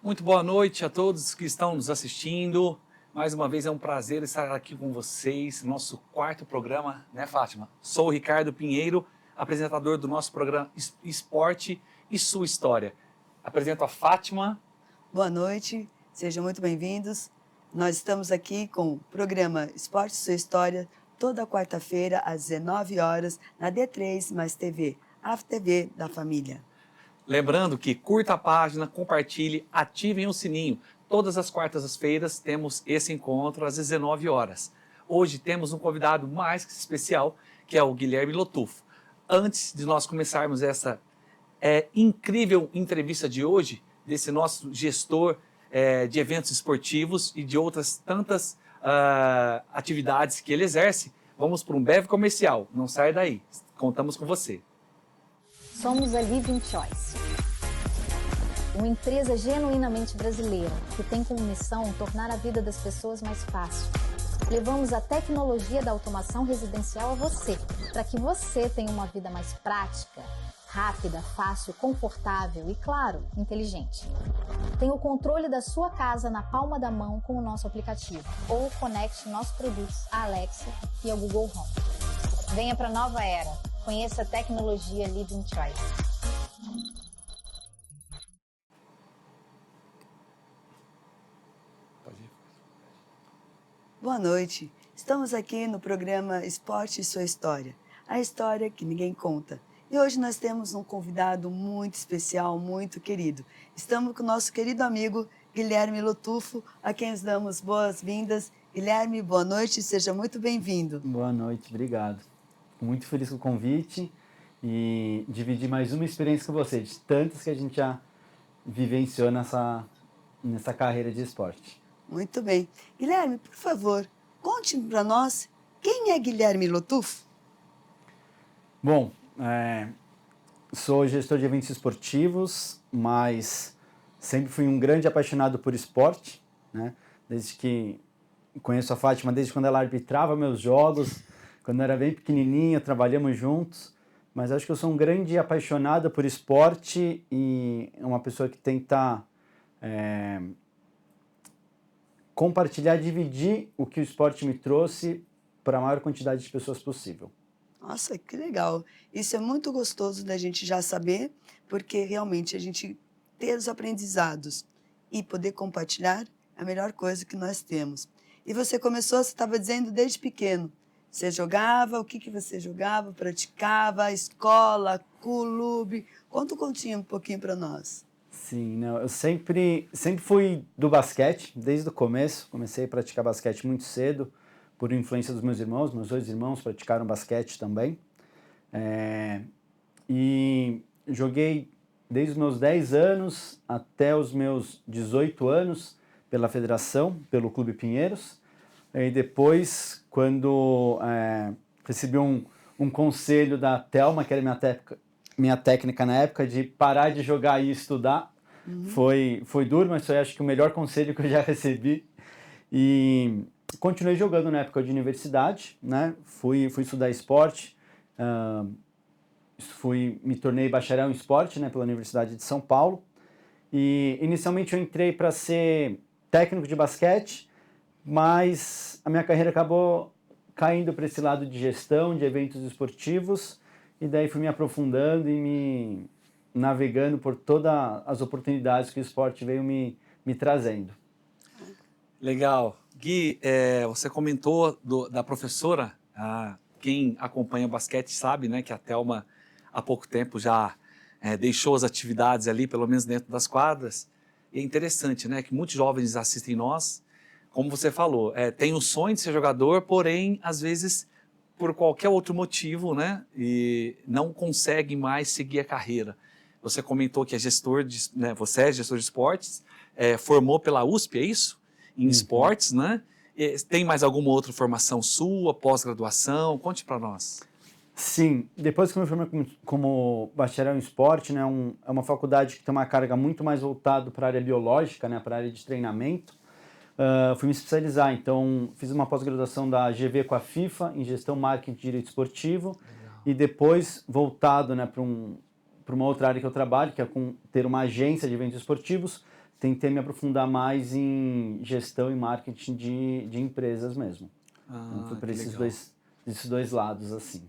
Muito boa noite a todos que estão nos assistindo. Mais uma vez é um prazer estar aqui com vocês, nosso quarto programa, né, Fátima? Sou o Ricardo Pinheiro, apresentador do nosso programa Esporte e Sua História. Apresento a Fátima. Boa noite, sejam muito bem-vindos. Nós estamos aqui com o programa Esporte e Sua História, toda quarta-feira às 19 horas na D3 Mais TV, a TV da família. Lembrando que curta a página, compartilhe, ativem o sininho. Todas as quartas-feiras temos esse encontro às 19 horas. Hoje temos um convidado mais que especial, que é o Guilherme Lotufo. Antes de nós começarmos essa incrível entrevista de hoje, desse nosso gestor de eventos esportivos e de outras tantas atividades que ele exerce, vamos para um breve comercial. Não saia daí, contamos com você. Somos a Living Choice, uma empresa genuinamente brasileira que tem como missão tornar a vida das pessoas mais fácil. Levamos a tecnologia da automação residencial a você, para que você tenha uma vida mais prática, rápida, fácil, confortável e, claro, inteligente. Tenha o controle da sua casa na palma da mão com o nosso aplicativo ou conecte nossos produtos à Alexa e ao Google Home. Venha para a nova era. Conheça a tecnologia Living Choice. Boa noite, estamos aqui no programa Esporte e Sua História, a história que ninguém conta. E hoje nós temos um convidado muito especial, muito querido. Estamos com o nosso querido amigo Guilherme Lotufo, a quem nos damos boas-vindas. Guilherme, boa noite, seja muito bem-vindo. Boa noite, obrigado. Muito feliz com o convite e dividir mais uma experiência com você, de tantas que a gente já vivenciou nessa carreira de esporte. Muito bem. Guilherme, por favor, conte para nós quem é Guilherme Lotufo? Bom, sou gestor de eventos esportivos, mas sempre fui um grande apaixonado por esporte, né? Desde que conheço a Fátima, desde quando ela arbitrava meus jogos, quando eu era bem pequenininho, trabalhamos juntos, mas acho que eu sou um grande apaixonado por esporte e uma pessoa que tenta compartilhar, dividir o que o esporte me trouxe para a maior quantidade de pessoas possível. Nossa, que legal. Isso é muito gostoso da gente já saber, porque realmente a gente ter os aprendizados e poder compartilhar é a melhor coisa que nós temos. E você começou, você estava dizendo, desde pequeno. Você jogava, o que você jogava, praticava, escola, clube? Conta um pouquinho para nós. Sim, não, eu sempre fui do basquete, desde o começo. Comecei a praticar basquete muito cedo, por influência dos meus irmãos. Meus dois irmãos praticaram basquete também. E joguei desde os meus 10 anos até os meus 18 anos pela federação, pelo Clube Pinheiros. E depois, quando recebi um conselho da Thelma, que era minha técnica na época, de parar de jogar e estudar, foi duro, mas foi acho que o melhor conselho que eu já recebi. E continuei jogando na época de universidade, né? Fui estudar esporte, me tornei bacharel em esporte, né, pela Universidade de São Paulo. E inicialmente eu entrei para ser técnico de basquete, mas a minha carreira acabou caindo para esse lado de gestão, de eventos esportivos, e daí fui me aprofundando e me navegando por todas as oportunidades que o esporte veio me trazendo. Legal. Gui, você comentou da professora, quem acompanha o basquete sabe, né, que a Thelma há pouco tempo já deixou as atividades ali, pelo menos dentro das quadras. E é interessante, né, que muitos jovens assistem nós, como você falou, tem o sonho de ser jogador, porém, às vezes, por qualquer outro motivo, né, e não consegue mais seguir a carreira. Você comentou que você é gestor de esportes, formou pela USP, é isso? Em esportes, né? Tem mais alguma outra formação sua, pós-graduação? Conte para nós. Sim, depois que eu me formei como bacharel em esporte, né, é uma faculdade que tem uma carga muito mais voltada para a área biológica, né, para a área de treinamento. Fui me especializar, então fiz uma pós-graduação da GV com a FIFA em gestão, marketing e direito esportivo. Legal. E depois voltado, né, uma outra área que eu trabalho, que é com ter uma agência de eventos esportivos, tentei me aprofundar mais em gestão e marketing de empresas mesmo. Então, fui para esses dois lados, assim.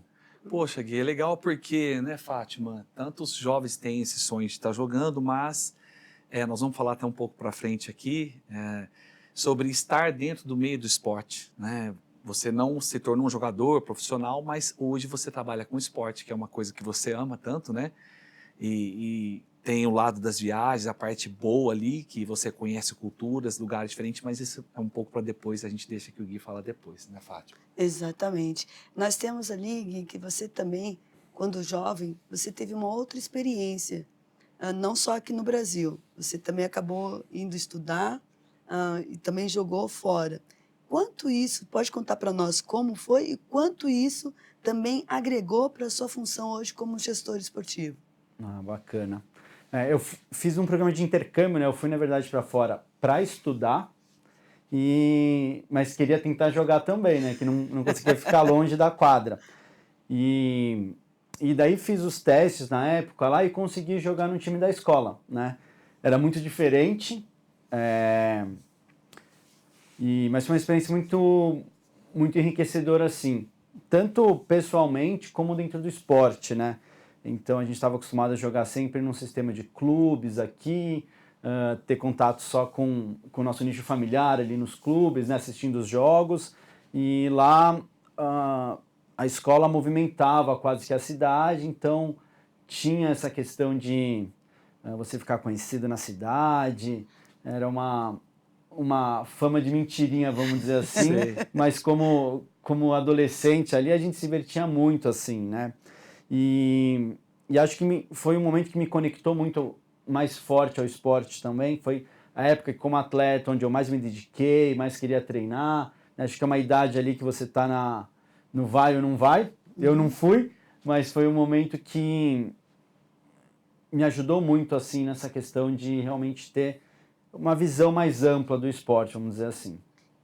Poxa, Gui, é legal porque, né, Fátima, tantos jovens têm esse sonho de estar jogando, mas nós vamos falar até um pouco para frente aqui sobre estar dentro do meio do esporte, né? Você não se tornou um jogador profissional, mas hoje você trabalha com esporte, que é uma coisa que você ama tanto, né? E tem o lado das viagens, a parte boa ali, que você conhece culturas, lugares diferentes, mas isso é um pouco para depois, a gente deixa que o Gui fala depois, né, Fátima? Exatamente. Nós temos ali, Gui, que você também, quando jovem, você teve uma outra experiência, não só aqui no Brasil, você também acabou indo estudar e também jogou fora. Quanto isso, pode contar para nós como foi e quanto isso também agregou para a sua função hoje como gestor esportivo? Ah, bacana. Eu fiz um programa de intercâmbio, né? Eu fui, na verdade, para fora para estudar, mas queria tentar jogar também, né? Que não conseguia ficar longe da quadra. E daí fiz os testes na época lá e consegui jogar no time da escola, né? Era muito diferente, mas foi uma experiência muito, muito enriquecedora, assim, tanto pessoalmente como dentro do esporte, né? Então a gente estava acostumado a jogar sempre num sistema de clubes aqui, ter contato só com o nosso nicho familiar ali nos clubes, né? Assistindo os jogos, e lá a escola movimentava quase que a cidade, então tinha essa questão de você ficar conhecido na cidade, era uma fama de mentirinha, vamos dizer assim, mas como adolescente ali a gente se divertia muito, assim, né? E acho que foi um momento que me conectou muito mais forte ao esporte também, foi a época que como atleta onde eu mais me dediquei, mais queria treinar, né? Acho que é uma idade ali que você está no vai ou não vai, eu não fui, mas foi um momento que me ajudou muito, assim, nessa questão de realmente ter uma visão mais ampla do esporte, vamos dizer assim.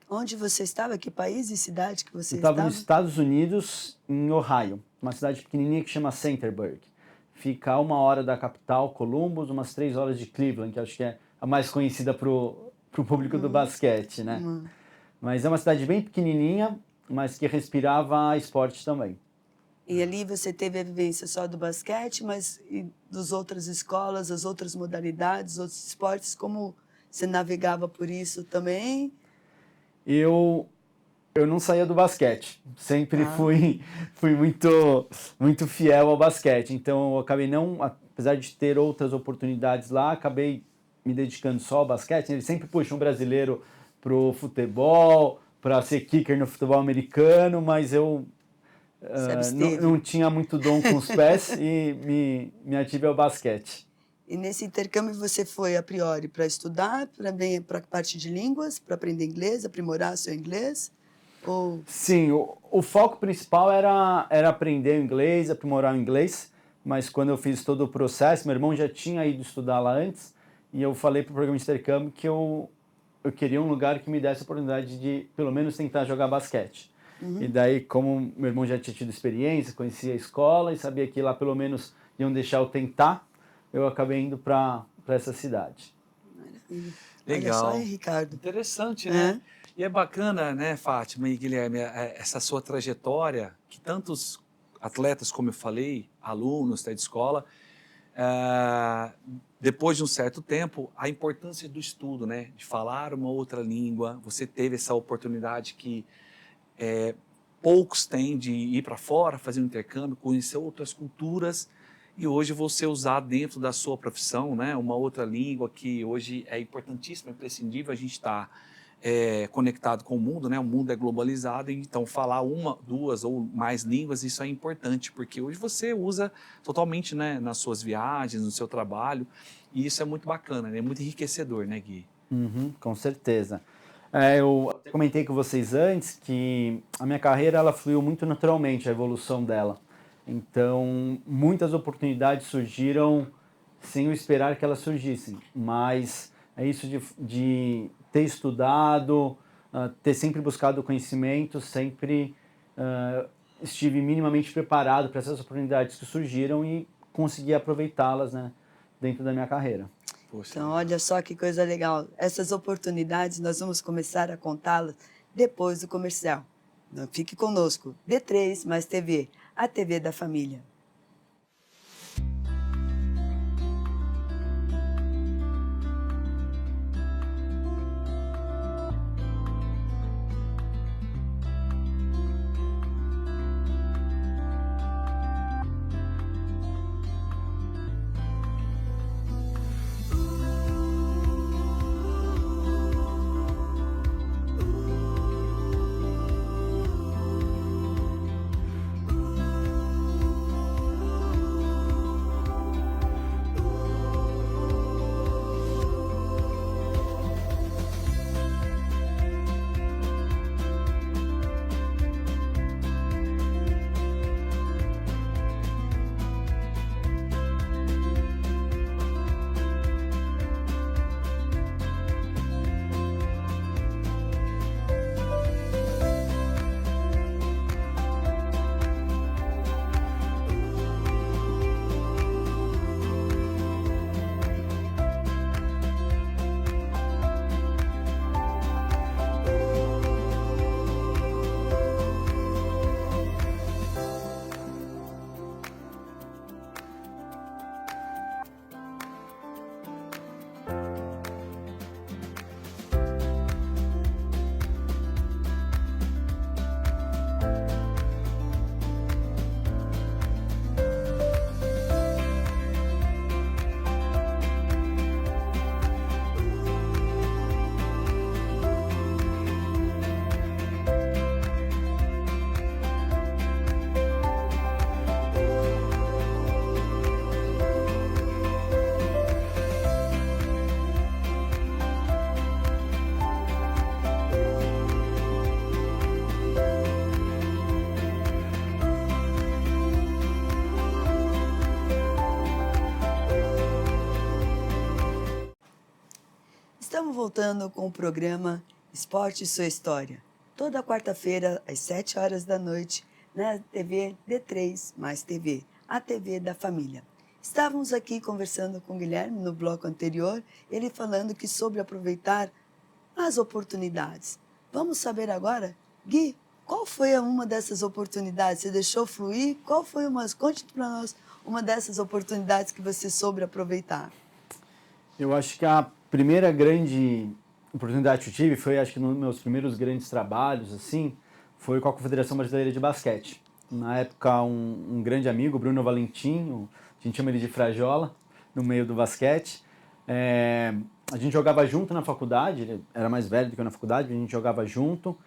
Onde você estava? Que país e cidade que você Eu estava estava? nos Estados Unidos, em Ohio, uma cidade pequenininha que chama Centerburg. Fica a 1 hora da capital, Columbus, umas 3 horas de Cleveland, que acho que é a mais conhecida para o público do basquete, né? Mas é uma cidade bem pequenininha, mas que respirava esporte também. E ali você teve a vivência só do basquete, mas e das outras escolas, as outras modalidades, outros esportes, como você navegava por isso também? Eu não saía do basquete, sempre fui muito fiel ao basquete, então eu acabei apesar de ter outras oportunidades lá, acabei me dedicando só ao basquete. Ele sempre puxa um brasileiro pro futebol, para ser kicker no futebol americano, mas eu não tinha muito dom com os pés e me ativei ao basquete. E nesse intercâmbio você foi, a priori, para estudar, para a parte de línguas, para aprender inglês, aprimorar seu inglês? Ou... Sim, o foco principal era aprender o inglês, aprimorar o inglês, mas quando eu fiz todo o processo, meu irmão já tinha ido estudar lá antes, e eu falei para o programa de intercâmbio que eu queria um lugar que me desse a oportunidade de, pelo menos, tentar jogar basquete. E daí, como meu irmão já tinha tido experiência, conhecia a escola e sabia que lá pelo menos iam deixar eu tentar, eu acabei indo para essa cidade. Maravilha. Legal. Olha só, Ricardo. Interessante, né? E é bacana, né, Fátima e Guilherme, essa sua trajetória, que tantos atletas, como eu falei, alunos até de escola, depois de um certo tempo, a importância do estudo, né, de falar uma outra língua, você teve essa oportunidade que poucos têm de ir para fora, fazer um intercâmbio, conhecer outras culturas, e hoje você usar dentro da sua profissão, né, uma outra língua que hoje é importantíssima, é imprescindível, a gente está conectado com o mundo, né, o mundo é globalizado, então falar uma, duas ou mais línguas, isso é importante, porque hoje você usa totalmente, né, nas suas viagens, no seu trabalho, e isso é muito bacana, né, é muito enriquecedor, né, Gui? Com certeza. Eu comentei com vocês antes que a minha carreira ela fluiu muito naturalmente, a evolução dela. Então, muitas oportunidades surgiram sem eu esperar que elas surgissem. Mas é isso de ter estudado, ter sempre buscado conhecimento, sempre estive minimamente preparado para essas oportunidades que surgiram e conseguir aproveitá-las, né, dentro da minha carreira. Poxa. Então, olha só que coisa legal. Essas oportunidades nós vamos começar a contá-las depois do comercial. Não fique conosco. D3 mais TV, a TV da família. Estamos voltando com o programa Esporte e Sua História. Toda quarta-feira, às 7 horas da noite, na TV D3 mais TV, a TV da família. Estávamos aqui conversando com o Guilherme no bloco anterior, ele falando que sobre aproveitar as oportunidades. Vamos saber agora, Gui, qual foi uma dessas oportunidades? Você deixou fluir? Qual foi conte para nós uma dessas oportunidades que você soube aproveitar? Eu acho que a primeira grande oportunidade que eu tive foi, acho que nos meus primeiros grandes trabalhos, assim, foi com a Confederação Brasileira de Basquete. Na época, um grande amigo, Bruno Valentim, a gente chama ele de Frajola, no meio do basquete. A gente jogava junto na faculdade, ele era mais velho do que eu na faculdade, a gente jogava junto.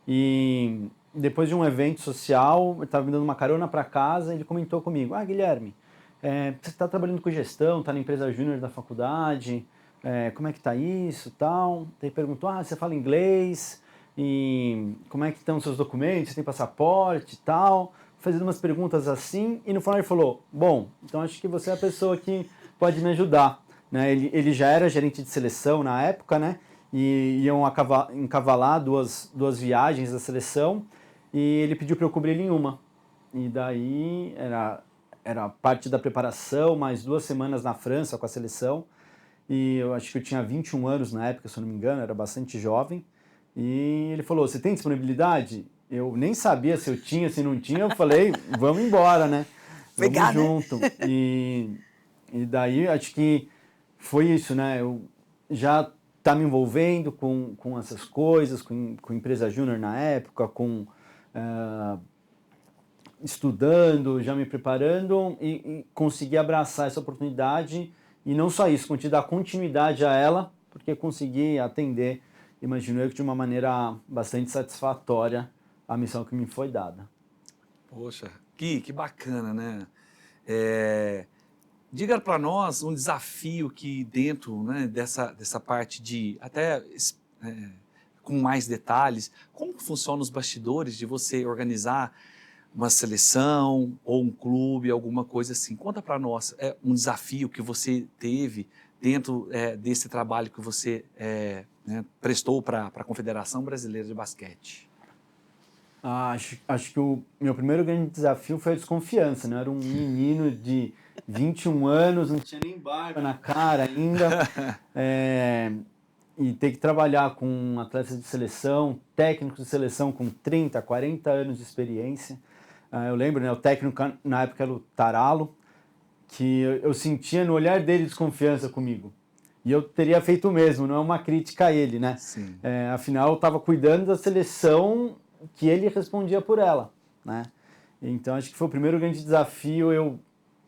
E depois de um evento social, ele estava me dando uma carona para casa e ele comentou comigo, Guilherme, você está trabalhando com gestão, está na empresa júnior da faculdade, como é que está isso, tal. Ele perguntou, você fala inglês, e como é que estão os seus documentos, você tem passaporte e tal, fazendo umas perguntas assim, e no final ele falou, bom, então acho que você é a pessoa que pode me ajudar. Né? Ele já era gerente de seleção na época, né? E iam encavalar duas viagens da seleção, e ele pediu para eu cobrir ele em uma. E daí era parte da preparação, mais 2 semanas na França com a seleção, e eu acho que eu tinha 21 anos na época, se eu não me engano, era bastante jovem, e ele falou, você tem disponibilidade? Eu nem sabia se eu tinha, se não tinha, eu falei, vamos embora, né? Vamos junto. E daí, acho que foi isso, né? Eu já tá me envolvendo com essas coisas, com empresa júnior na época, estudando, já me preparando e consegui abraçar essa oportunidade e não só isso, consegui dar continuidade a ela, porque consegui atender, imagino eu, de uma maneira bastante satisfatória a missão que me foi dada. Poxa, que bacana, né? Diga para nós um desafio que dentro, né, dessa parte de, até com mais detalhes, como funcionam os bastidores de você organizar uma seleção ou um clube, alguma coisa assim. Conta para nós um desafio que você teve dentro desse trabalho que você prestou para a Confederação Brasileira de Basquete. Acho que o meu primeiro grande desafio foi a desconfiança, né? Eu era um menino de 21 anos, não tinha nem barba na cara ainda. E ter que trabalhar com atletas de seleção, técnicos de seleção com 30, 40 anos de experiência. Eu lembro, né? O técnico na época era o Taralo, que eu sentia no olhar dele desconfiança comigo. E eu teria feito o mesmo, não é uma crítica a ele, né? Sim. Afinal, eu estava cuidando da seleção que ele respondia por ela, né? Então, acho que foi o primeiro grande desafio,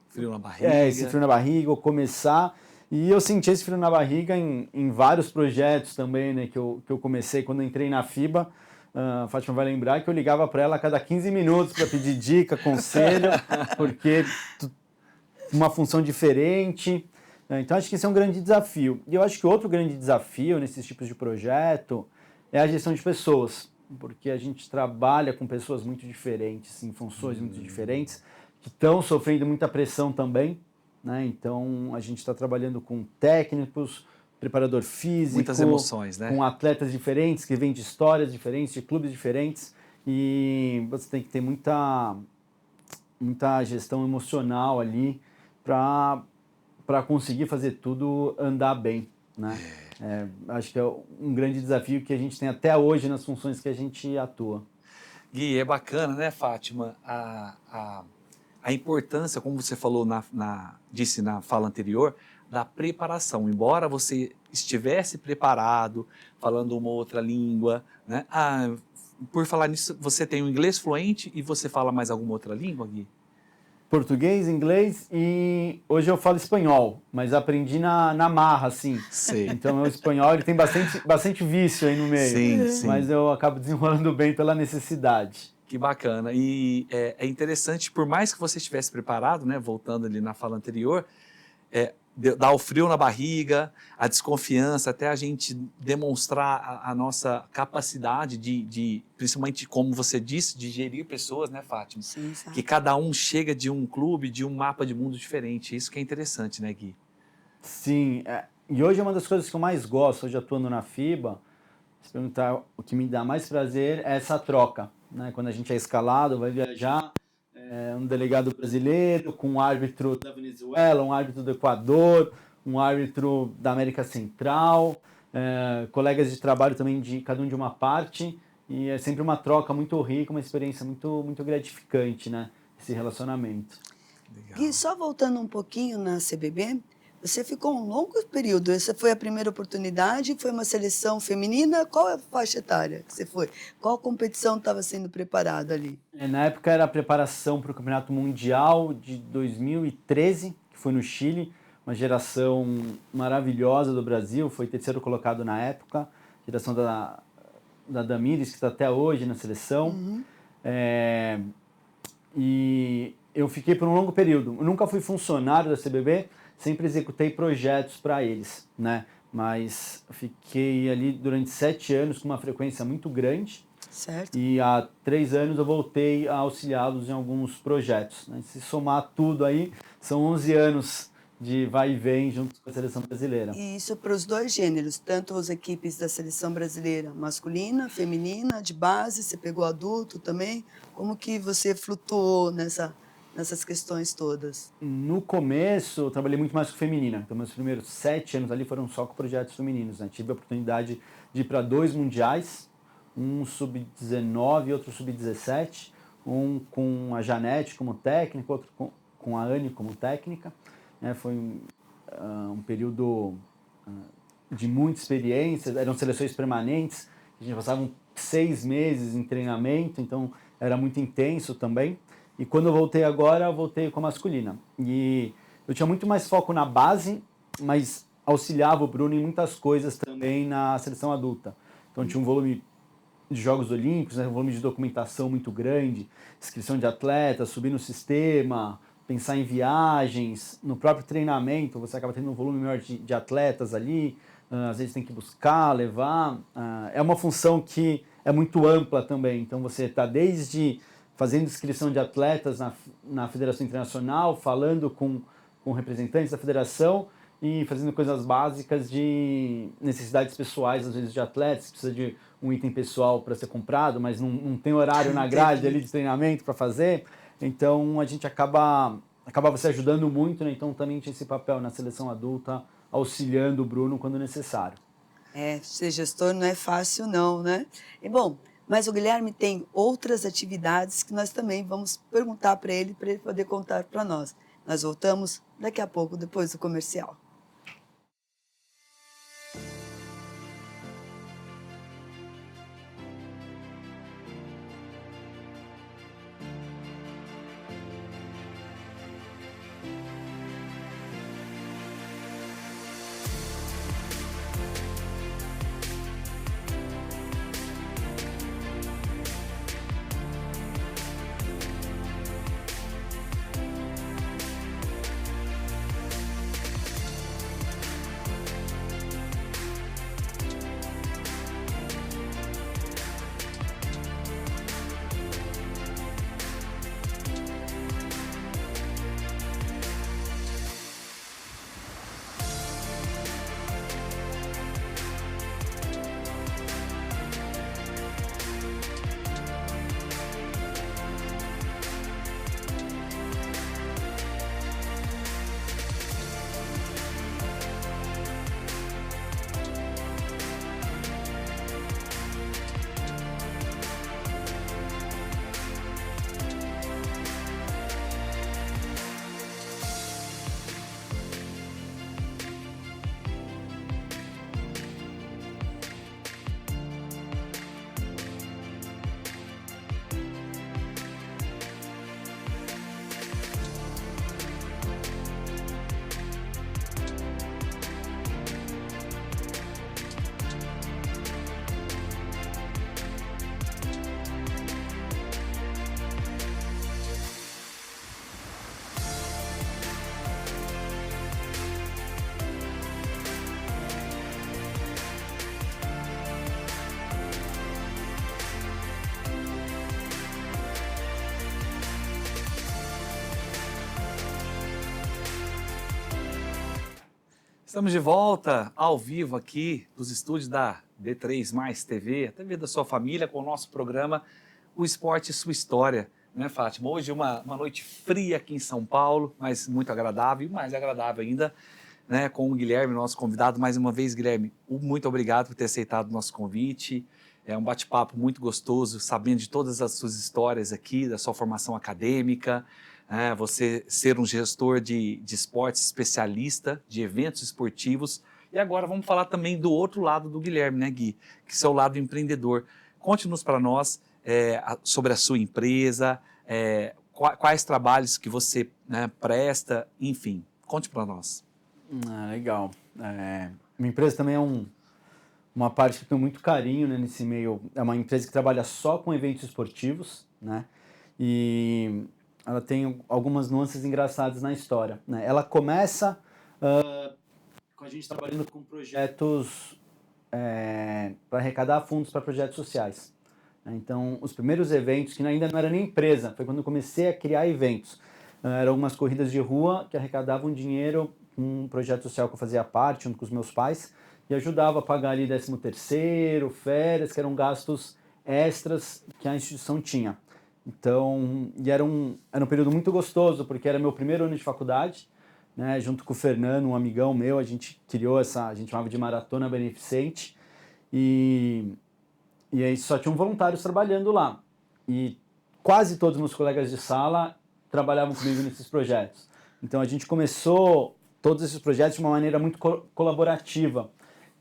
Frio na barriga. Esse frio na barriga, eu começar. E eu senti esse frio na barriga em vários projetos também, né? Que eu comecei quando eu entrei na FIBA. A Fátima vai lembrar que eu ligava para ela a cada 15 minutos para pedir dica, conselho, porque uma função diferente. Então, acho que esse é um grande desafio. E eu acho que outro grande desafio nesses tipos de projeto é a gestão de pessoas, porque a gente trabalha com pessoas muito diferentes, em funções muito diferentes, que estão sofrendo muita pressão também, né? Então, a gente está trabalhando com técnicos, preparador físico, muitas emoções, né? Com atletas diferentes, que vêm de histórias diferentes, de clubes diferentes, e você tem que ter muita gestão emocional ali para conseguir fazer tudo andar bem, né? Acho que é um grande desafio que a gente tem até hoje nas funções que a gente atua. Gui, é bacana, né, Fátima, a importância, como você falou disse na fala anterior, da preparação. Embora você estivesse preparado, falando uma outra língua, né? Por falar nisso, você tem o inglês fluente e você fala mais alguma outra língua, Gui? Português, inglês e hoje eu falo espanhol, mas aprendi na marra, assim. Sei. Então o espanhol ele tem bastante vício aí no meio, sim. Mas eu acabo desenrolando bem pela necessidade. Que bacana. E é interessante, por mais que você estivesse preparado, né, voltando ali na fala anterior, dá o frio na barriga, a desconfiança, até a gente demonstrar a nossa capacidade de, principalmente como você disse, de gerir pessoas, né, Fátima? Sim, Que cada um chega de um clube, de um mapa de mundo diferente. Isso que é interessante, né, Gui? Sim, e hoje é uma das coisas que eu mais gosto, hoje atuando na FIBA, se perguntar o que me dá mais prazer é essa troca, né? Quando a gente é escalado, vai viajar, um delegado brasileiro com um árbitro da Venezuela, um árbitro do Equador, um árbitro da América Central, colegas de trabalho também de cada um de uma parte, e é sempre uma troca muito rica, uma experiência muito, muito gratificante, né? Esse relacionamento. Legal. Gui, só voltando um pouquinho na CBB, você ficou um longo período. Essa foi a primeira oportunidade? Foi uma seleção feminina? Qual é a faixa etária que você foi? Qual competição estava sendo preparada ali? Na época era a preparação para o Campeonato Mundial de 2013, que foi no Chile, uma geração maravilhosa do Brasil, foi terceiro colocado na época, geração da Damires, que está até hoje na seleção. E eu fiquei por um longo período. Eu nunca fui funcionário da CBB, sempre executei projetos para eles, né? Mas fiquei ali durante 7 anos com uma frequência muito grande. Certo. E há 3 anos eu voltei a auxiliá-los em alguns projetos, né? Se somar tudo aí, são 11 anos de vai e vem junto com a seleção brasileira. E isso para os dois gêneros, tanto as equipes da seleção brasileira masculina, feminina, de base, você pegou adulto também? Como que você flutuou nessas questões todas? No começo, eu trabalhei muito mais com feminina. Então, meus primeiros 7 anos ali foram só com projetos femininos, né? Tive a oportunidade de ir para 2 mundiais, um sub-19 e outro sub-17, um com a Janete como técnica, outro com a Anne como técnica. Foi um período de muita experiência, eram seleções permanentes, a gente passava 6 meses em treinamento, então era muito intenso também. E quando eu voltei agora, eu voltei com a masculina. E eu tinha muito mais foco na base, mas auxiliava o Bruno em muitas coisas também na seleção adulta. Então tinha um volume de Jogos Olímpicos, né, um volume de documentação muito grande, inscrição de atletas, subir no sistema, pensar em viagens, no próprio treinamento, você acaba tendo um volume maior de atletas ali, às vezes tem que buscar, levar. É uma função que é muito ampla também, então você está desde fazendo inscrição de atletas na Federação Internacional, falando com representantes da federação, e fazendo coisas básicas de necessidades pessoais, às vezes de atletas, que precisa de um item pessoal para ser comprado, mas não tem horário na grade ali de treinamento para fazer. Então a gente acabava se ajudando muito, né? Então também tinha esse papel na seleção adulta, auxiliando o Bruno quando necessário. Ser gestor não é fácil não, né? E bom, mas o Guilherme tem outras atividades que nós também vamos perguntar para ele poder contar para nós. Nós voltamos daqui a pouco, depois do comercial. Estamos de volta ao vivo aqui dos estúdios da D3 Mais TV, a TV da sua família, com o nosso programa O Esporte e Sua História. Né, Fátima? Hoje uma noite fria aqui em São Paulo, mas muito agradável, e mais agradável ainda, né, com o Guilherme, nosso convidado. Mais uma vez, Guilherme, muito obrigado por ter aceitado o nosso convite. É um bate-papo muito gostoso, sabendo de todas as suas histórias aqui, da sua formação acadêmica, você ser um gestor de esportes, especialista de eventos esportivos. E agora vamos falar também do outro lado do Guilherme, né, Gui? Que é o seu lado empreendedor. Conte-nos para nós sobre a sua empresa, quais trabalhos que você, né, presta, enfim. Conte para nós. Legal. Minha empresa também é uma parte que eu tenho muito carinho, né, nesse meio. É uma empresa que trabalha só com eventos esportivos, né? E ela tem algumas nuances engraçadas na história, né? Ela começa com a gente trabalhando com projetos para arrecadar fundos para projetos sociais. Então, os primeiros eventos, que ainda não era nem empresa, foi quando eu comecei a criar eventos. Eram algumas corridas de rua que arrecadavam dinheiro com um projeto social que eu fazia parte, junto com os meus pais, e ajudava a pagar ali 13º, férias, que eram gastos extras que a instituição tinha. Então, e era um período muito gostoso, porque era meu primeiro ano de faculdade, né, junto com o Fernando, um amigão meu, a gente criou a gente chamava de Maratona Beneficente, e aí só tinham voluntários trabalhando lá. E quase todos os meus colegas de sala trabalhavam comigo nesses projetos. Então a gente começou todos esses projetos de uma maneira muito colaborativa,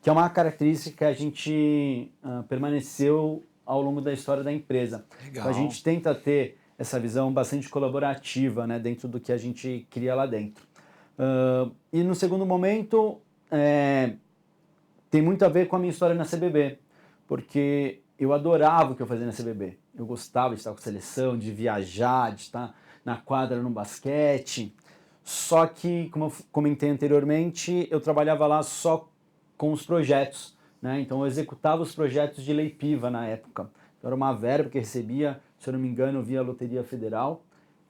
que é uma característica que a gente permaneceu ao longo da história da empresa. Legal. Então a gente tenta ter essa visão bastante colaborativa, né, dentro do que a gente cria lá dentro. E no segundo momento, tem muito a ver com a minha história na CBB, porque eu adorava o que eu fazia na CBB. Eu gostava de estar com a seleção, de viajar, de estar na quadra no basquete. Só que, como eu comentei anteriormente, eu trabalhava lá só com os projetos, né? Então eu executava os projetos de Lei Piva na época. Então, era uma verba que eu recebia, se eu não me engano, via Loteria Federal.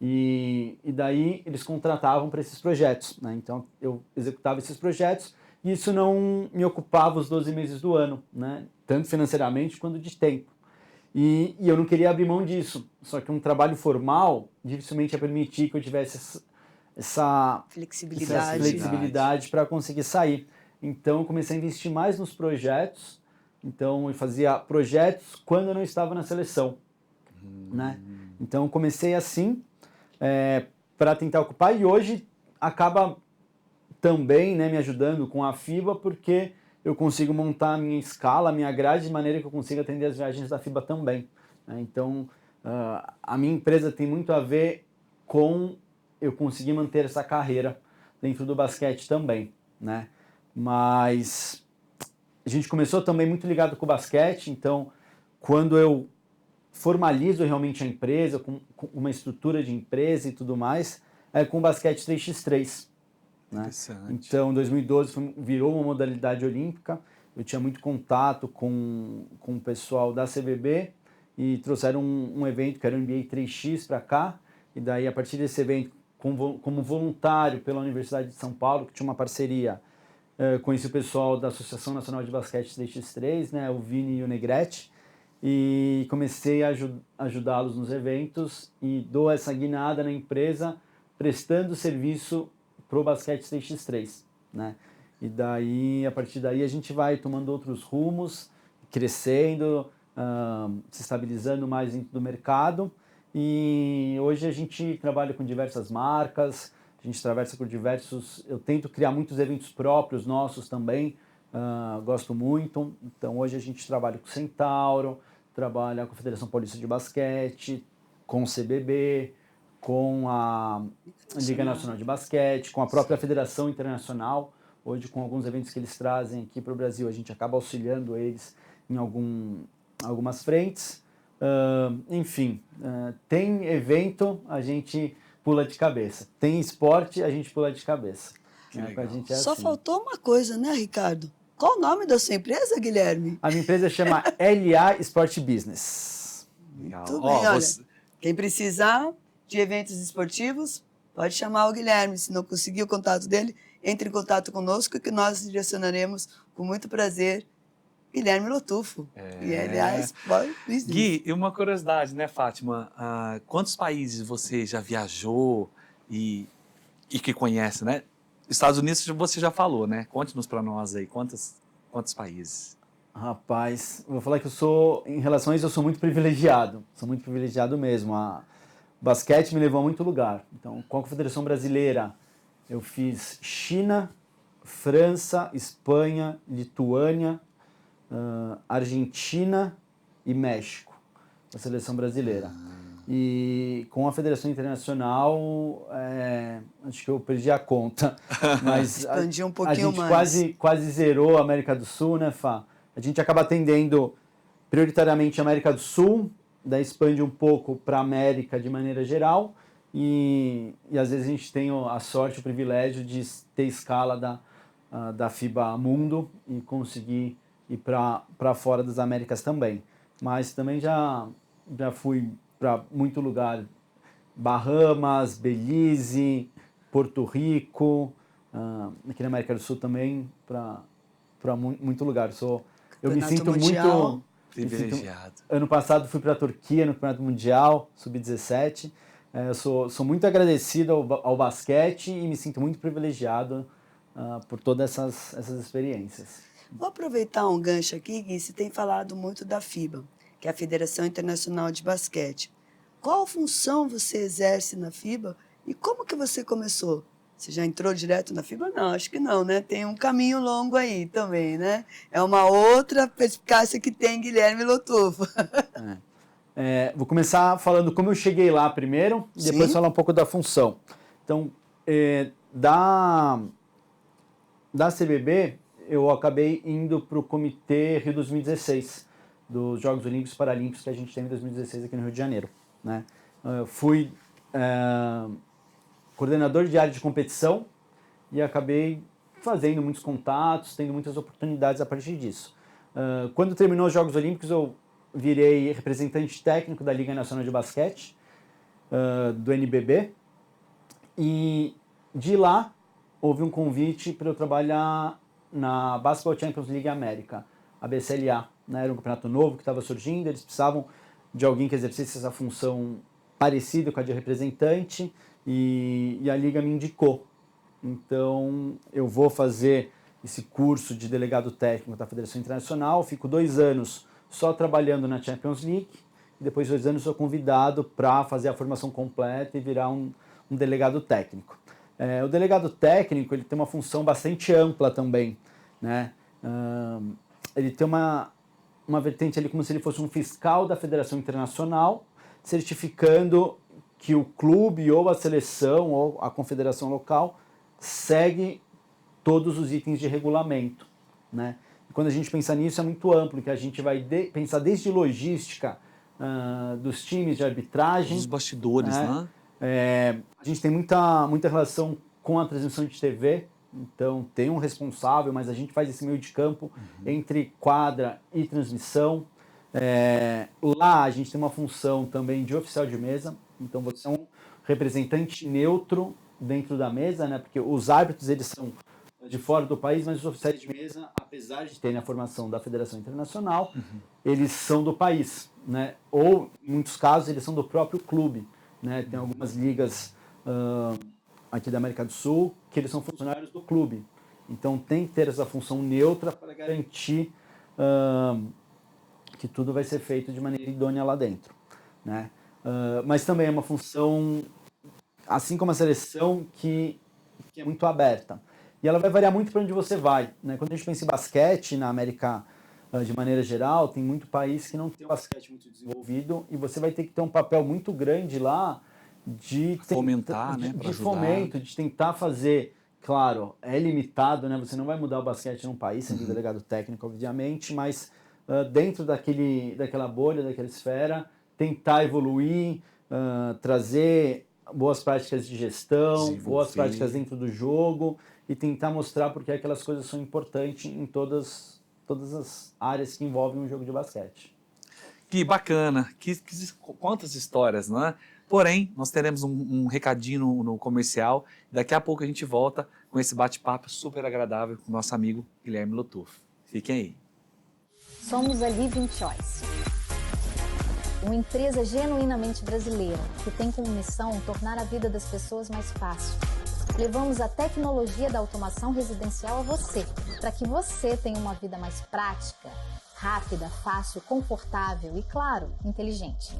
E daí eles contratavam para esses projetos, né? Então eu executava esses projetos e isso não me ocupava os 12 meses do ano, né? Tanto financeiramente quanto de tempo. E eu não queria abrir mão disso, só que um trabalho formal dificilmente ia permitir que eu tivesse essa flexibilidade para conseguir sair. Então eu comecei a investir mais nos projetos, então eu fazia projetos quando eu não estava na seleção, né? Então eu comecei assim, para tentar ocupar, e hoje acaba também, né, me ajudando com a FIBA, porque eu consigo montar a minha escala, a minha grade, de maneira que eu consiga atender as viagens da FIBA também, né? Então, a minha empresa tem muito a ver com eu conseguir manter essa carreira dentro do basquete também, né? Mas a gente começou também muito ligado com o basquete, então quando eu formalizo realmente a empresa, com uma estrutura de empresa e tudo mais, é com o basquete 3x3. Né? Então, 2012 virou uma modalidade olímpica. Eu tinha muito contato com o pessoal da CBB e trouxeram um evento que era o NBA 3x para cá. E daí, a partir desse evento, como voluntário pela Universidade de São Paulo, que tinha uma parceria, conheci o pessoal da Associação Nacional de Basquete 3x3, né, o Vini e o Negrete, e comecei a ajudá-los nos eventos e dou essa guinada na empresa, prestando serviço para o basquete 3x3, né? E daí, a partir daí, a gente vai tomando outros rumos, crescendo, se estabilizando mais dentro do mercado. E hoje a gente trabalha com diversas marcas, a gente atravessa por diversos... Eu tento criar muitos eventos próprios nossos também, gosto muito. Então, hoje a gente trabalha com o Centauro, trabalha com a Federação Paulista de Basquete, com o CBB, com a Liga Nacional de Basquete, com a própria Federação Internacional. Hoje, com alguns eventos que eles trazem aqui para o Brasil, a gente acaba auxiliando eles em algumas frentes. Enfim, tem evento, a gente pula de cabeça. Tem esporte, a gente pula de cabeça. A gente Só faltou uma coisa, né, Ricardo? Qual o nome da sua empresa, Guilherme? A minha empresa chama LA Sport Business. Legal. Tudo bem, olha, quem precisar de eventos esportivos, pode chamar o Guilherme. Se não conseguir o contato dele, entre em contato conosco que nós direcionaremos com muito prazer. Guilherme Lotufo. E LA Sport Business. Gui, e uma curiosidade, né, Fátima? Quantos países você já viajou e que conhece, né? Estados Unidos você já falou, né? Conte-nos para nós aí, quantos países? Rapaz, vou falar que em relação a isso, eu sou muito privilegiado. Sou muito privilegiado mesmo. O basquete me levou a muito lugar. Então, com a Confederação Brasileira, eu fiz China, França, Espanha, Lituânia, Argentina e México, a seleção brasileira. E com a Federação Internacional, acho que eu perdi a conta, mas expandiu um pouquinho a gente mais. quase zerou a América do Sul, né, Fá? A gente acaba atendendo prioritariamente a América do Sul, daí expande um pouco para a América de maneira geral, e às vezes a gente tem a sorte, o privilégio de ter escala da FIBA Mundo e conseguir ir para fora das Américas também. Mas também já fui para muito lugar, Bahamas, Belize, Porto Rico, aqui na América do Sul também, para muito lugar. Eu me sinto muito privilegiado. Ano passado fui para a Turquia no Campeonato Mundial, Sub-17. Eu sou muito agradecido ao basquete e me sinto muito privilegiado por todas essas experiências. Vou aproveitar um gancho aqui, Gui, você tem falado muito da FIBA, que é a Federação Internacional de Basquete. Qual função você exerce na FIBA e como que você começou? Você já entrou direto na FIBA? Não, acho que não, né? Tem um caminho longo aí também, né? É uma outra perspicácia que tem Guilherme Lotufo. Vou começar falando como eu cheguei lá primeiro, e depois falar um pouco da função. Então, da CBB, eu acabei indo para o Comitê Rio 2016, dos Jogos Olímpicos e Paralímpicos que a gente teve em 2016 aqui no Rio de Janeiro, né? Fui coordenador de área de competição e acabei fazendo muitos contatos, tendo muitas oportunidades a partir disso. Quando terminou os Jogos Olímpicos, eu virei representante técnico da Liga Nacional de Basquete do NBB, e de lá houve um convite para eu trabalhar na Basketball Champions League América, a BCLA, né? Era um campeonato novo que estava surgindo, eles precisavam de alguém que exercesse essa função parecida com a de representante, e a Liga me indicou. Então, eu vou fazer esse curso de delegado técnico da Federação Internacional, fico 2 anos só trabalhando na Champions League, e depois de 2 anos sou convidado para fazer a formação completa e virar um delegado técnico. O delegado técnico, ele tem uma função bastante ampla também, né? Ele tem uma vertente ali como se ele fosse um fiscal da Federação Internacional, certificando que o clube ou a seleção ou a confederação local segue todos os itens de regulamento, né? E quando a gente pensa nisso é muito amplo, que a gente vai pensar desde logística dos times de arbitragem, Os bastidores, né? A gente tem muita relação com a transmissão de TV, então tem um responsável, mas a gente faz esse meio de campo entre quadra e transmissão. Lá a gente tem uma função também de oficial de mesa, então você é um representante neutro dentro da mesa, né? Porque os árbitros eles são de fora do país, mas os oficiais de mesa, apesar de terem a formação da Federação Internacional, eles são do país, né? Ou, em muitos casos, eles são do próprio clube, né? Tem algumas ligas aqui da América do Sul que eles são funcionários do clube. Então tem que ter essa função neutra para garantir que tudo vai ser feito de maneira idônea lá dentro, né? Mas também é uma função, assim como a seleção, que é muito aberta. E ela vai variar muito para onde você vai, né? Quando a gente pensa em basquete na América, de maneira geral, tem muito país que não tem um basquete muito desenvolvido, e você vai ter que ter um papel muito grande lá de fomentar, né? De fomento, de tentar fazer. Claro, é limitado, né? Você não vai mudar o basquete num país, sendo delegado técnico, obviamente, mas dentro daquela bolha, daquela esfera, tentar evoluir, trazer boas práticas de gestão, boas práticas dentro do jogo, e tentar mostrar porque aquelas coisas são importantes em todas as áreas que envolvem um jogo de basquete. Que bacana, quantas histórias, né? Porém, nós teremos um recadinho no comercial, daqui a pouco a gente volta com esse bate-papo super agradável com o nosso amigo Guilherme Lotufo. Fiquem aí. Somos a Living Choice, uma empresa genuinamente brasileira que tem como missão tornar a vida das pessoas mais fácil. Levamos a tecnologia da automação residencial a você, para que você tenha uma vida mais prática, rápida, fácil, confortável e, claro, inteligente.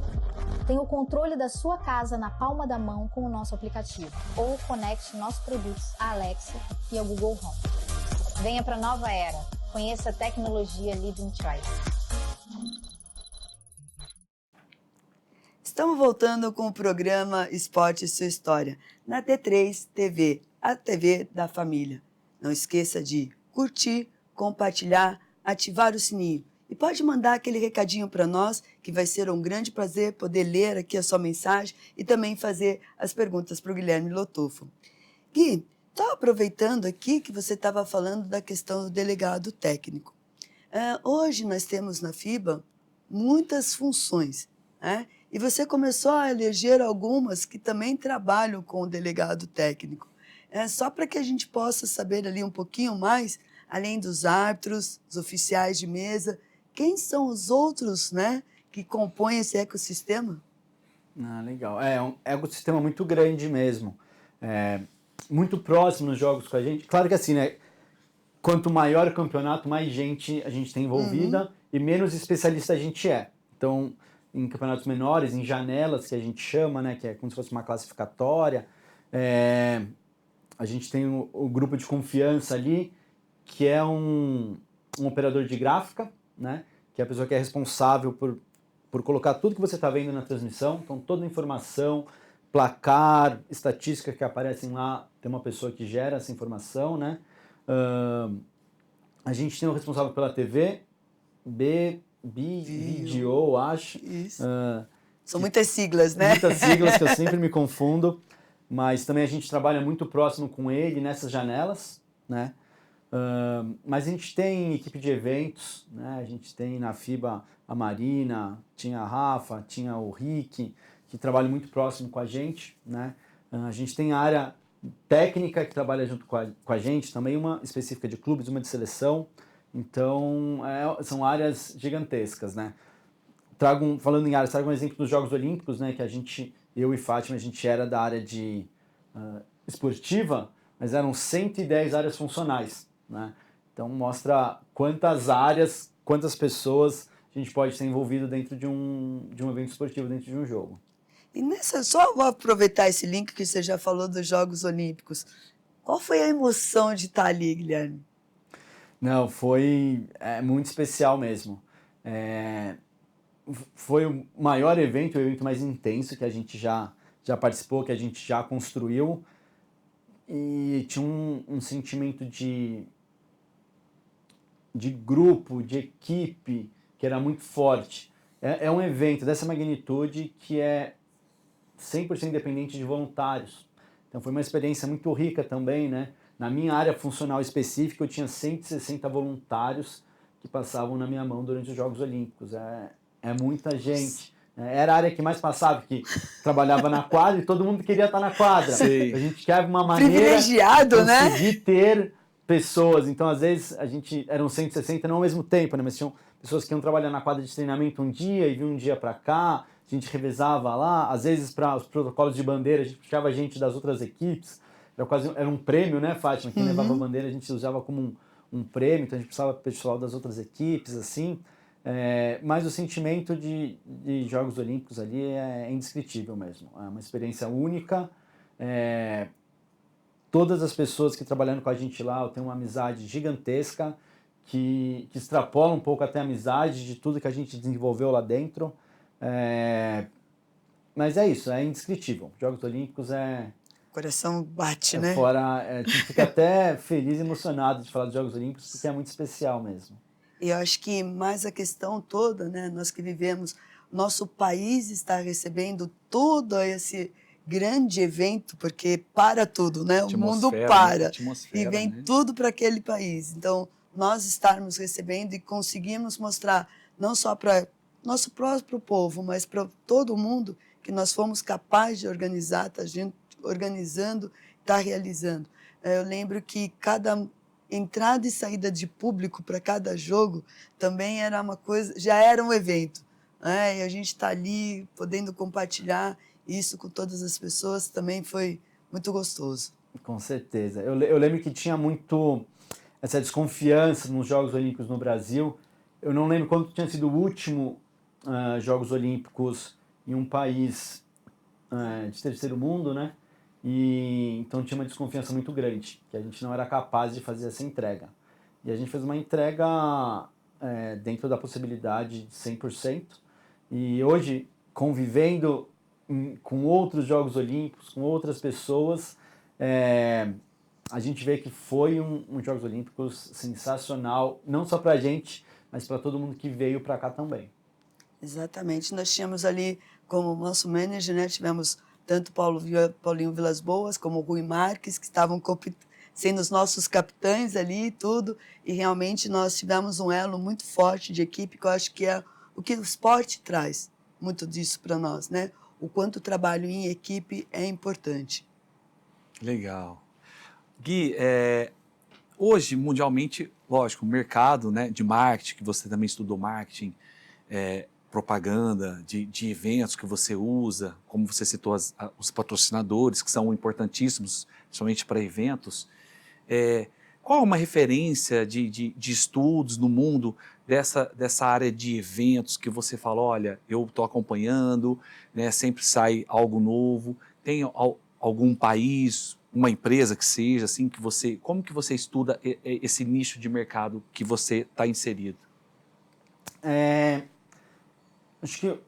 Tenha o controle da sua casa na palma da mão com o nosso aplicativo ou conecte nossos produtos à Alexa e ao Google Home. Venha para a nova era. Conheça a tecnologia Living Choice. Estamos voltando com o programa Esporte e Sua História, na T3 TV, a TV da família. Não esqueça de curtir, compartilhar, ativar o sininho. E pode mandar aquele recadinho para nós, que vai ser um grande prazer poder ler aqui a sua mensagem e também fazer as perguntas para o Guilherme Lotufo. Gui, estou aproveitando aqui que você estava falando da questão do delegado técnico. Hoje nós temos na FIBA muitas funções, né? E você começou a eleger algumas que também trabalham com o delegado técnico. Só para que a gente possa saber ali um pouquinho mais, além dos árbitros, os oficiais de mesa, quem são os outros, né, que compõem esse ecossistema? Legal. É um ecossistema muito grande mesmo. Muito próximo nos jogos com a gente. Claro que assim, né? Quanto maior o campeonato, mais gente a gente tem envolvida e menos especialista a gente é. Então, em campeonatos menores, em janelas, que a gente chama, né, que é como se fosse uma classificatória, a gente tem o grupo de confiança ali, que é um operador de gráfica, né, que é a pessoa que é responsável por colocar tudo que você está vendo na transmissão, então toda a informação, placar, estatística que aparecem lá, tem uma pessoa que gera essa informação, né. A gente tem o responsável pela TV, Video, acho. Isso. São muitas siglas, né? Muitas siglas que eu sempre me confundo, mas também a gente trabalha muito próximo com ele nessas janelas, né? Mas a gente tem equipe de eventos, né? A gente tem na FIBA a Marina, tinha a Rafa, tinha o Rick, que trabalham muito próximo com a gente, né? A gente tem a área técnica que trabalha junto com a gente, também uma específica de clubes, uma de seleção. Então, são áreas gigantescas, né? Falando em áreas, trago um exemplo dos Jogos Olímpicos, né? Que eu e Fátima, a gente era da área de esportiva, mas eram 110 áreas funcionais, né? Então, mostra quantas áreas, quantas pessoas a gente pode ter envolvido dentro de um evento esportivo, dentro de um jogo. E só vou aproveitar esse link que você já falou dos Jogos Olímpicos. Qual foi a emoção de estar ali, Guilherme? Não, foi muito especial mesmo. Foi o maior evento, o evento mais intenso que a gente já participou, que a gente já construiu. E tinha um sentimento de grupo, de equipe, que era muito forte. É um evento dessa magnitude que é 100% independente de voluntários. Então foi uma experiência muito rica também, né? Na minha área funcional específica, eu tinha 160 voluntários que passavam na minha mão durante os Jogos Olímpicos. É muita gente. Era a área que mais passava, que trabalhava na quadra e todo mundo queria estar na quadra. Sim. A gente quer uma maneira Privilegiado, de né? conseguir ter pessoas. Então, às vezes, eram 160 não ao mesmo tempo, né? Mas tinham pessoas que iam trabalhar na quadra de treinamento um dia e vinham um dia para cá. A gente revezava lá. Às vezes, para os protocolos de bandeira, a gente puxava gente das outras equipes. Era um prêmio, né, Fátima? Quem levava a bandeira a gente usava como um prêmio. Então, a gente precisava do pessoal das outras equipes, assim. Mas o sentimento de Jogos Olímpicos ali é indescritível mesmo. É uma experiência única. Todas as pessoas que trabalham com a gente lá, eu tenho uma amizade gigantesca que extrapola um pouco até a amizade de tudo que a gente desenvolveu lá dentro. Mas é isso, é indescritível. Jogos Olímpicos O coração bate, né? A gente fica até feliz e emocionado de falar dos Jogos Olímpicos, porque é muito especial mesmo. E eu acho que mais a questão toda, né? Nós que vivemos, nosso país está recebendo todo esse grande evento, porque para tudo, né? O mundo para e vem, né? Tudo para aquele país. Então, nós estarmos recebendo e conseguimos mostrar, não só para nosso próprio povo, mas para todo mundo, que nós fomos capazes de organizar, tá organizando, tá realizando. Eu lembro que cada entrada e saída de público para cada jogo também era uma coisa, já era um evento, né? E a gente está ali podendo compartilhar isso com todas as pessoas também foi muito gostoso. Com certeza. Eu lembro que tinha muito essa desconfiança nos Jogos Olímpicos no Brasil. Eu não lembro quando tinha sido o último Jogos Olímpicos em um país de terceiro mundo, né? E então tinha uma desconfiança muito grande, que a gente não era capaz de fazer essa entrega. E a gente fez uma entrega dentro da possibilidade de 100%. E hoje, convivendo com outros Jogos Olímpicos, com outras pessoas, a gente vê que foi um Jogos Olímpicos sensacional, não só para a gente, mas para todo mundo que veio para cá também. Exatamente. Nós tínhamos ali, como nosso manager, né, tivemos tanto Paulinho Vilas Boas como o Rui Marques, que estavam sendo os nossos capitães ali e tudo, e realmente nós tivemos um elo muito forte de equipe, que eu acho que é o que o esporte traz, muito disso para nós, né? O quanto o trabalho em equipe é importante. Legal. Gui, hoje, mundialmente, lógico, o mercado, né, de marketing, que você também estudou marketing, propaganda, de eventos que você usa, como você citou os patrocinadores, que são importantíssimos, principalmente para eventos. Qual é uma referência de estudos no mundo dessa área de eventos que você fala, olha, eu estou acompanhando, né, sempre sai algo novo, tem algum país, uma empresa que seja, assim, como que você estuda esse nicho de mercado que você está inserido? Acho que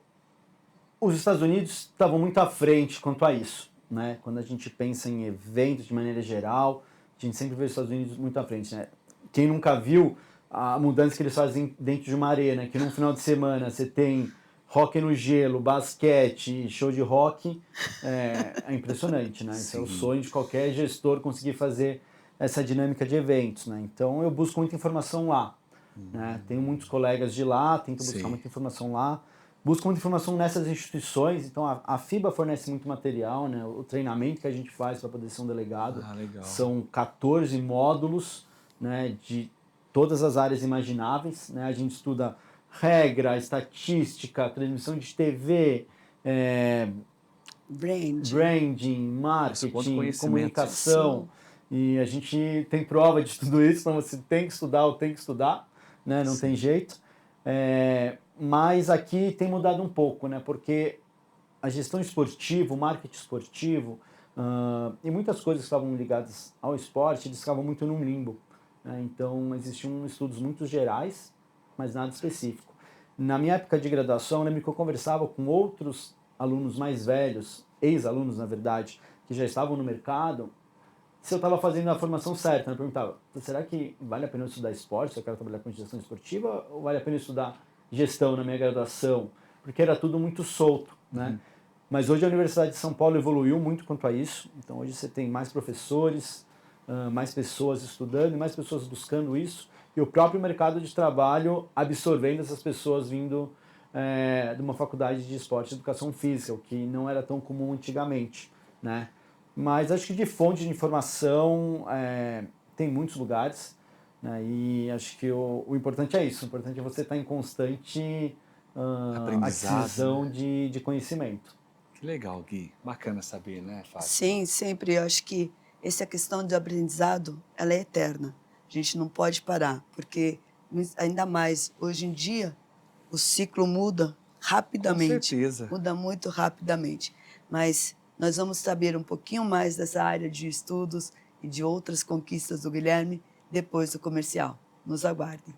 os Estados Unidos estavam muito à frente quanto a isso, né? Quando a gente pensa em eventos de maneira geral, a gente sempre vê os Estados Unidos muito à frente, né? Quem nunca viu a mudança que eles fazem dentro de uma arena, que num final de semana você tem hóquei no gelo, basquete, show de rock, é impressionante, né? Esse é o sonho de qualquer gestor conseguir fazer essa dinâmica de eventos, né? Então eu busco muita informação lá, né? Tenho muitos colegas de lá, tento buscar muita informação lá. busco muita informação nessas instituições, então a FIBA fornece muito material, né? O treinamento que a gente faz para poder ser um delegado. Legal. São 14 módulos, né, de todas as áreas imagináveis, né? A gente estuda regra, estatística, transmissão de TV, branding, marketing, comunicação. E a gente tem prova de tudo isso, então você tem que estudar ou tem que estudar, né? Não tem jeito. Mas aqui tem mudado um pouco, né? Porque a gestão esportiva, o marketing esportivo e muitas coisas que estavam ligadas ao esporte, eles ficavam muito num limbo, né? Então existiam estudos muito gerais, mas nada específico. Na minha época de graduação, eu lembro que eu conversava com outros alunos mais velhos, ex-alunos na verdade, que já estavam no mercado, se eu estava fazendo a formação certa. Eu perguntava, será que vale a pena eu estudar esporte, se eu quero trabalhar com gestão esportiva, ou vale a pena eu estudar gestão na minha graduação? Porque era tudo muito solto, né? Mas hoje a Universidade de São Paulo evoluiu muito quanto a isso, então hoje você tem mais professores, mais pessoas estudando, mais pessoas buscando isso, e o próprio mercado de trabalho absorvendo essas pessoas vindo de uma faculdade de esporte e educação física, o que não era tão comum antigamente, né? Mas acho que de fonte de informação tem muitos lugares, né? E acho que o importante é isso, o importante é você estar em constante aquisição de conhecimento. Que legal, Gui. Bacana saber, né, Fátima? Sim, sempre. Eu acho que essa questão de aprendizado, ela é eterna. A gente não pode parar, porque ainda mais hoje em dia o ciclo muda rapidamente. Com certeza. Muda muito rapidamente. Mas nós vamos saber um pouquinho mais dessa área de estudos e de outras conquistas do Guilherme depois do comercial. Nos aguardem.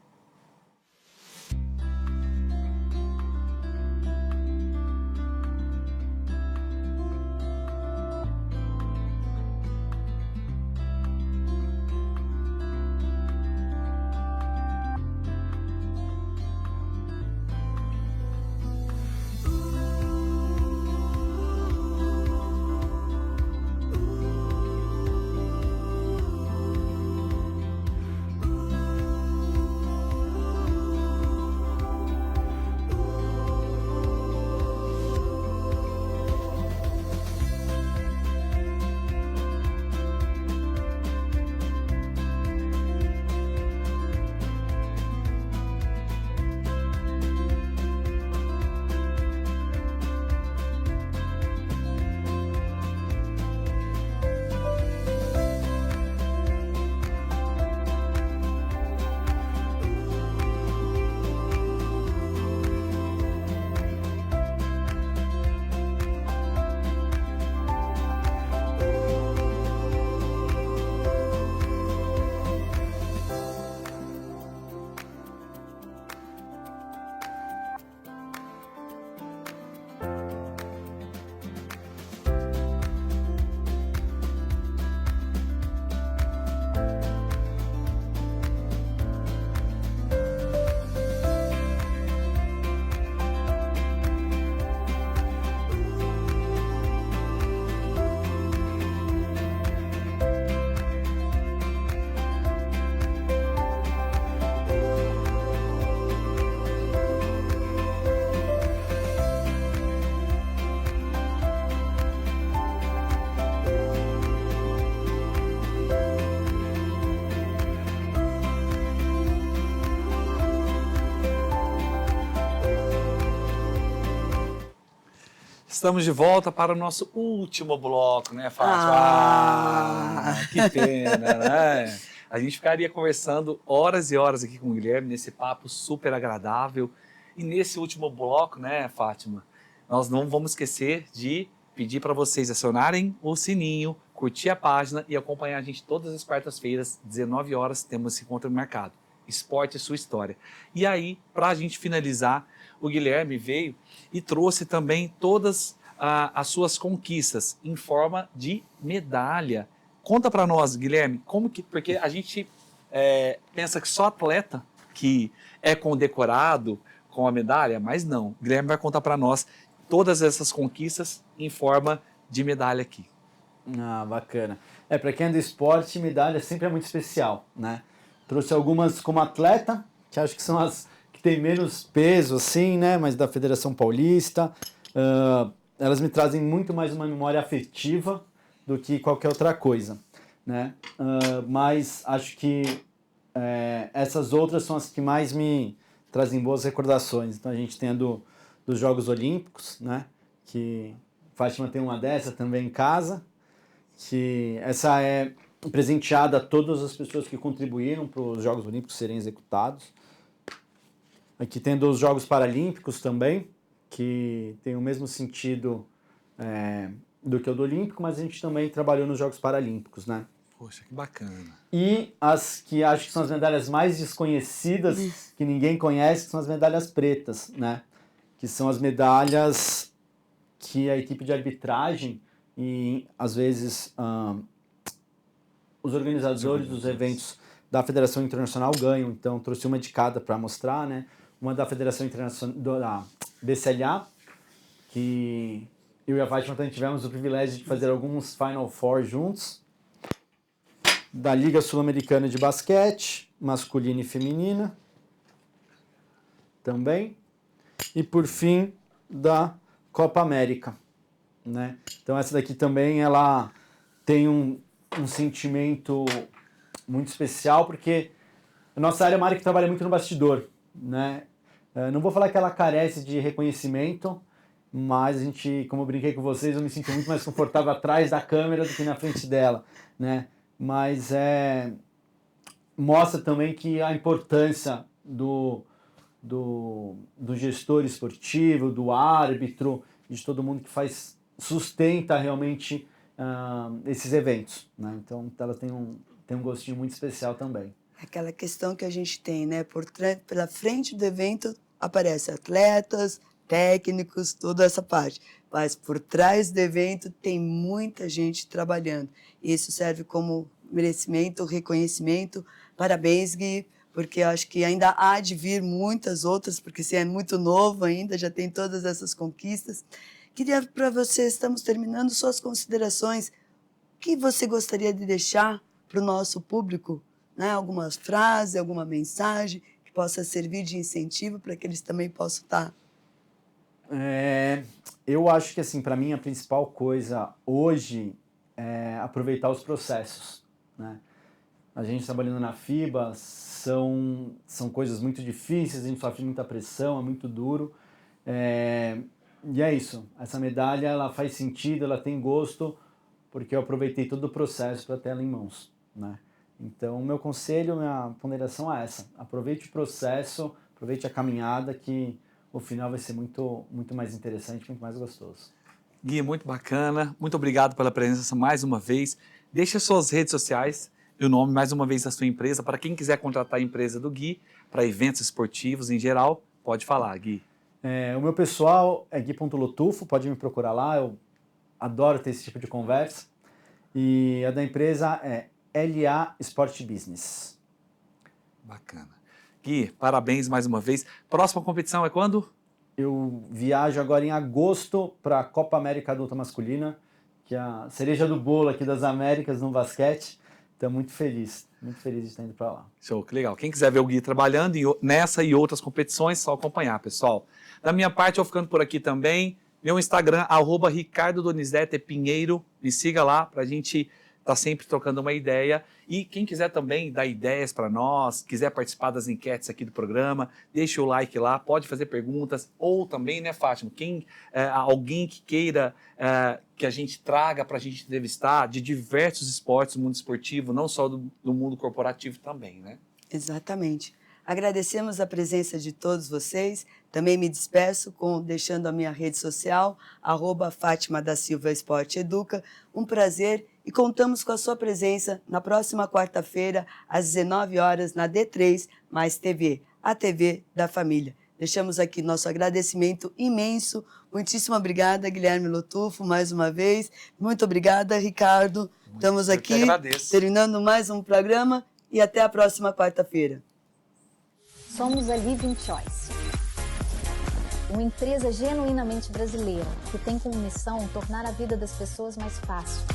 Estamos de volta para o nosso último bloco, né, Fátima? Que pena, né? A gente ficaria conversando horas e horas aqui com o Guilherme, nesse papo super agradável. E nesse último bloco, né, Fátima, nós não vamos esquecer de pedir para vocês acionarem o sininho, curtir a página e acompanhar a gente todas as quartas-feiras, 19 horas, temos esse encontro marcado. Esporte e sua história. E aí, para a gente finalizar, o Guilherme veio e trouxe também todas as suas conquistas em forma de medalha. Conta para nós, Guilherme, como que... Porque a gente pensa que só atleta que é condecorado com a medalha, mas não. O Guilherme vai contar para nós todas essas conquistas em forma de medalha aqui. Bacana. Para quem é do esporte, medalha sempre é muito especial, né? Trouxe algumas como atleta, que acho que são as que tem menos peso, assim, né? Mas da Federação Paulista. Elas me trazem muito mais uma memória afetiva do que qualquer outra coisa, né? Mas acho que essas outras são as que mais me trazem boas recordações. Então a gente tem a dos Jogos Olímpicos, né? Que Fátima tem uma dessa também em casa, que essa é presenteada a todas as pessoas que contribuíram para os Jogos Olímpicos serem executados. Aqui tem dos Jogos Paralímpicos também, que tem o mesmo sentido do que o do Olímpico, mas a gente também trabalhou nos Jogos Paralímpicos, né? Poxa, que bacana. E as que acho que são as medalhas mais desconhecidas, que ninguém conhece, que são as medalhas pretas, né? Que são as medalhas que a equipe de arbitragem e, às vezes, os organizadores dos eventos da Federação Internacional ganham. Então, trouxe uma de cada para mostrar, né? Uma da Federação Internacional, da BCLA, que eu e a Fátima também tivemos o privilégio de fazer alguns Final Four juntos. Da Liga Sul-Americana de Basquete, masculina e feminina, também. E, por fim, da Copa América, né? Então, essa daqui também, ela tem um sentimento muito especial, porque a nossa área é uma área que trabalha muito no bastidor, né? Não vou falar que ela carece de reconhecimento, mas a gente, como eu brinquei com vocês, eu me sinto muito mais confortável atrás da câmera do que na frente dela, né? Mas mostra também que a importância do gestor esportivo, do árbitro, de todo mundo que sustenta realmente esses eventos, né? Então ela tem um gostinho muito especial também. Aquela questão que a gente tem, né? Pela frente do evento aparecem atletas, técnicos, toda essa parte. Mas por trás do evento tem muita gente trabalhando. Isso serve como merecimento, reconhecimento. Parabéns, Gui, porque eu acho que ainda há de vir muitas outras, porque você é muito novo ainda, já tem todas essas conquistas. Queria para você, estamos terminando suas considerações. O que você gostaria de deixar para o nosso público? Né? Alguma frase, alguma mensagem que possa servir de incentivo para que eles também possam estar... Eu acho que, assim, para mim, a principal coisa hoje é aproveitar os processos, né? A gente trabalhando na FIBA são coisas muito difíceis, a gente sofre muita pressão, é muito duro. E é isso, essa medalha ela faz sentido, ela tem gosto, porque eu aproveitei todo o processo para ter ela em mãos, né? Então, meu conselho, minha ponderação é essa: aproveite o processo, aproveite a caminhada, que o final vai ser muito, muito mais interessante, muito mais gostoso. Gui, muito bacana. Muito obrigado pela presença mais uma vez. Deixe suas redes sociais e o nome mais uma vez da sua empresa. Para quem quiser contratar a empresa do Gui para eventos esportivos em geral, pode falar, Gui. O meu pessoal é Gui.Lotufo, pode me procurar lá, eu adoro ter esse tipo de conversa. E a da empresa é LA Sport Business. Bacana. Gui, parabéns mais uma vez. Próxima competição é quando? Eu viajo agora em agosto para a Copa América Adulta Masculina, que é a cereja do bolo aqui das Américas no basquete. Então, muito feliz de estar indo para lá. Show, que legal. Quem quiser ver o Gui trabalhando nessa e outras competições, só acompanhar, pessoal. Da minha parte, eu ficando por aqui também. Meu Instagram, @RicardoDonizete_Pinheiro. Me siga lá para a gente estar sempre trocando uma ideia. E quem quiser também dar ideias para nós, quiser participar das enquetes aqui do programa, deixe o like lá, pode fazer perguntas. Ou também, né, Fátima, alguém que queira que a gente traga para a gente entrevistar de diversos esportes do mundo esportivo, não só do mundo corporativo também, né? Exatamente. Agradecemos a presença de todos vocês. Também me despeço deixando a minha rede social, @Fátima da Silva Esporte Educa. Um prazer e contamos com a sua presença na próxima quarta-feira, às 19 horas, na D3 Mais TV, a TV da família. Deixamos aqui nosso agradecimento imenso. Muitíssimo obrigada, Guilherme Lotufo, mais uma vez. Muito obrigada, Ricardo. Estamos aqui terminando mais um programa e até a próxima quarta-feira. Somos a Living Choice, uma empresa genuinamente brasileira que tem como missão tornar a vida das pessoas mais fácil.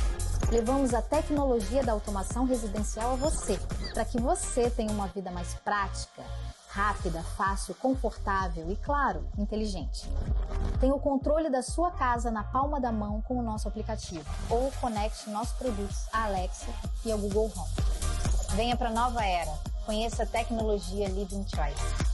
Levamos a tecnologia da automação residencial a você, para que você tenha uma vida mais prática, Rápida, fácil, confortável e, claro, inteligente. Tenha o controle da sua casa na palma da mão com o nosso aplicativo ou conecte nossos produtos à Alexa e ao Google Home. Venha para a nova era. Conheça a tecnologia Living Choice.